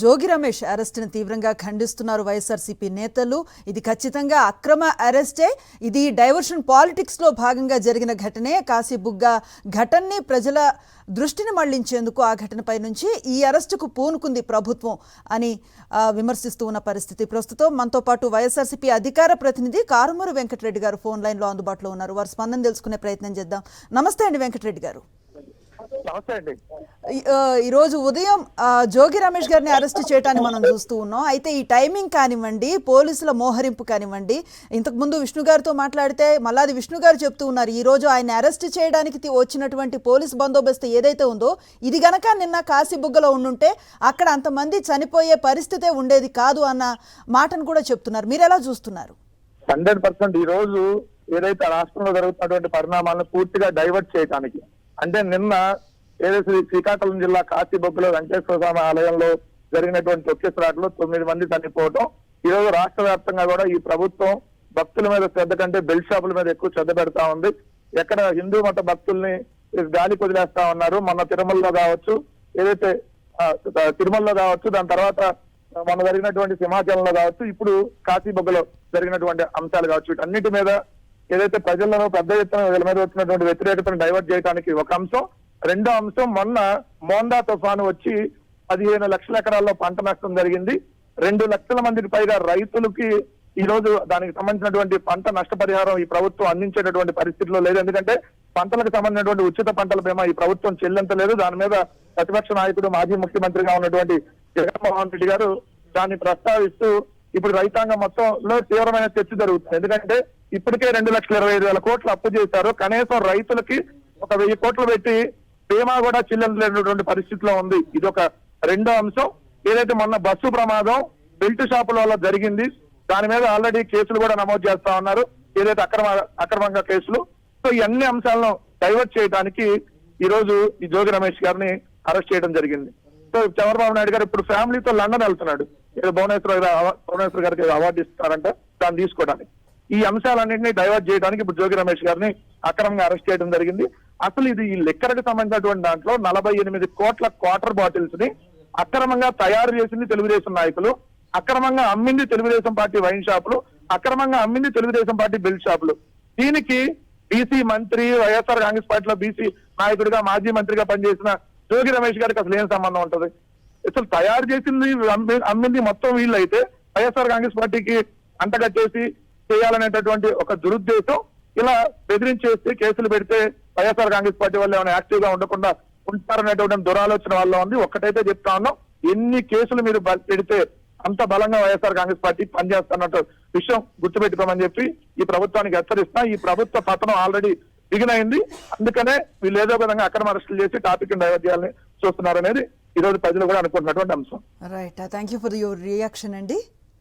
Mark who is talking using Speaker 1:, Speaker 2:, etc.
Speaker 1: జోగి రమేష్ అరెస్ట్ని తీవ్రంగా ఖండిస్తున్నారు వైఎస్ఆర్సీపీ నేతలు. ఇది ఖచ్చితంగా అక్రమ అరెస్టే, ఇది డైవర్షన్ పాలిటిక్స్లో భాగంగా జరిగిన ఘటనే. కాశీబుగ్గ ఘటనని ప్రజల దృష్టిని మళ్లించేందుకు ఆ ఘటనపై నుంచి ఈ అరెస్టుకు పూనుకుంది ప్రభుత్వం అని విమర్శిస్తూ ఉన్న పరిస్థితి. ప్రస్తుతం మనతో పాటు వైఎస్ఆర్సీపీ అధికార ప్రతినిధి కారుమూరి వెంకటరెడ్డి గారు ఫోన్ లైన్లో అందుబాటులో ఉన్నారు. వారి స్పందన తెలుసుకునే ప్రయత్నం చేద్దాం. నమస్తే అండి వెంకటరెడ్డి గారు. ఈరోజు ఉదయం జోగి రమేష్ గారిని అరెస్ట్ చేయడాన్ని మనం చూస్తూ ఉన్నాం. అయితే ఈ టైమింగ్ కానివ్వండి, పోలీసుల మోహరింపు కానివ్వండి, ఇంతకుముందు విష్ణు గారితో మాట్లాడితే మల్లాది విష్ణు గారు చెప్తూ ఉన్నారు, ఈ రోజు ఆయన అరెస్ట్ చేయడానికి వచ్చినటువంటి పోలీస్ బందోబస్తు ఏదైతే ఉందో ఇది గనక నిన్న కాశీబుగ్గలో ఉండుంటే అక్కడ అంతమంది చనిపోయే పరిస్థితే ఉండేది కాదు అన్న మాటను కూడా చెప్తున్నారు. మీరు ఎలా చూస్తున్నారు?
Speaker 2: 100% ఈ రోజు ఏదైతే రాష్ట్రంలో జరుగుతున్నటువంటి పరిణామాలను పూర్తిగా డైవర్ట్ చేయడానికి, అంటే నిన్న ఏదైతే శ్రీకాకుళం జిల్లా కాశీబొగ్గులో వెంకటేశ్వర స్వామి ఆలయంలో జరిగినటువంటి తొక్కిసలాటలో 9 మంది చనిపోవటం, ఈ రోజు రాష్ట్ర వ్యాప్తంగా కూడా ఈ ప్రభుత్వం భక్తుల మీద శ్రద్ధ కంటే బెల్ట్ షాపుల మీద ఎక్కువ శ్రద్ధ పెడతా ఉంది. ఎక్కడ హిందూ మత భక్తుల్ని గాలి కుదిలేస్తా ఉన్నారు. మొన్న తిరుమలలో కావచ్చు, ఏదైతే తిరుమలలో కావచ్చు, దాని తర్వాత మొన్న జరిగినటువంటి సింహాచలంలో కావచ్చు, ఇప్పుడు కాశీబొగ్గలో జరిగినటువంటి అంశాలు కావచ్చు, వీటన్నిటి మీద ఏదైతే ప్రజలను పెద్ద ఎత్తున వీళ్ళ మీద వచ్చినటువంటి వ్యతిరేకతను డైవర్ట్ చేయడానికి ఒక అంశం. రెండో అంశం, మొన్న మోందా తుఫాను వచ్చి 15 లక్షల ఎకరాల్లో పంట నష్టం జరిగింది. 2 లక్షల మందికి పైగా రైతులకి ఈ రోజు దానికి సంబంధించినటువంటి పంట నష్టపరిహారం ఈ ప్రభుత్వం అందించేటటువంటి పరిస్థితిలో లేదు. ఎందుకంటే పంటలకు సంబంధించినటువంటి ఉచిత పంటల బీమా ఈ ప్రభుత్వం చెల్లించలేదు. దాని మీద ప్రతిపక్ష నాయకుడు మాజీ ముఖ్యమంత్రిగా ఉన్నటువంటి జగన్మోహన్ రెడ్డి గారు దాన్ని ప్రస్తావిస్తూ ఇప్పుడు రైతాంగం మొత్తంలో తీవ్రమైన చర్చ జరుగుతుంది. ఎందుకంటే ఇప్పటికే 2,25,000 కోట్లు అప్పు చేశారు. కనీసం రైతులకి 1,000 కోట్లు పెట్టి బీమా కూడా చెల్లించలేనటువంటి పరిస్థితిలో ఉంది. ఇది ఒక రెండో అంశం. ఏదైతే మొన్న బస్సు ప్రమాదం బెల్ట్ షాపుల వల్ల జరిగింది, దాని మీద ఆల్రెడీ కేసులు కూడా నమోదు చేస్తా ఉన్నారు, ఏదైతే అక్రమంగా కేసులు. సో ఈ అన్ని అంశాలను డైవర్ట్ చేయడానికి ఈ రోజు ఈ జోగి రమేష్ గారిని అరెస్ట్ చేయడం జరిగింది. సో చంద్రబాబు నాయుడు గారు ఇప్పుడు ఫ్యామిలీతో లండన్ వెళ్తున్నాడు. ఏదో భువనేశ్వర్ గారికి అవార్డు ఇస్తారంట, దాన్ని తీసుకోవడానికి. ఈ అంశాలన్నింటినీ డైవర్ట్ చేయడానికి ఇప్పుడు జోగి రమేష్ గారిని అక్రమంగా అరెస్ట్ చేయడం జరిగింది. అసలు ఇది ఈ లెక్కలకు సంబంధించినటువంటి దాంట్లో 48 కోట్ల క్వార్టర్ బాటిల్స్ ని అక్రమంగా తయారు చేసింది తెలుగుదేశం నాయకులు, అక్రమంగా అమ్మింది తెలుగుదేశం పార్టీ వైన్ షాపులు, అక్రమంగా అమ్మింది తెలుగుదేశం పార్టీ బెల్ట్ షాపులు. దీనికి బీసీ మంత్రి, వైఎస్ఆర్ కాంగ్రెస్ పార్టీలో బీసీ నాయకుడిగా మాజీ మంత్రిగా పనిచేసిన జోగి రమేష్ గారికి అసలు ఏం సంబంధం ఉంటది? అసలు తయారు చేసింది అమ్మింది మొత్తం వీళ్ళు అయితే వైఎస్ఆర్ కాంగ్రెస్ పార్టీకి అంటగట్టేసి చేయాలనేటటువంటి ఒక దురుద్దేశం. ఇలా బెదిరించేస్తే కేసులు పెడితే వైఎస్ఆర్ కాంగ్రెస్ పార్టీ వాళ్ళు ఏమైనా యాక్టివ్ గా ఉండకుండా ఉంటారనేటువంటి దురాలోచన వల్ల ఉంది. ఒక్కటైతే చెప్తా ఉన్నాం, ఎన్ని కేసులు మీరు పెడితే అంత బలంగా వైఎస్ఆర్ కాంగ్రెస్ పార్టీ పనిచేస్తున్నట్టు విషయం గుర్తుపెట్టుకోమని చెప్పి ఈ ప్రభుత్వానికి హెచ్చరిస్తున్నా. ఈ ప్రభుత్వ పతనం ఆల్రెడీ బిగినైంది. అందుకనే వీళ్ళు ఏదో విధంగా అక్రమ అరెస్టులు చేసి టాపిక్ డైవర్ట్ చేయాలని చూస్తున్నారు అనేది ఈ రోజు ప్రజలు కూడా అనుకుంటున్నటువంటి అంశం.
Speaker 1: Right, thank you for your reaction అండి.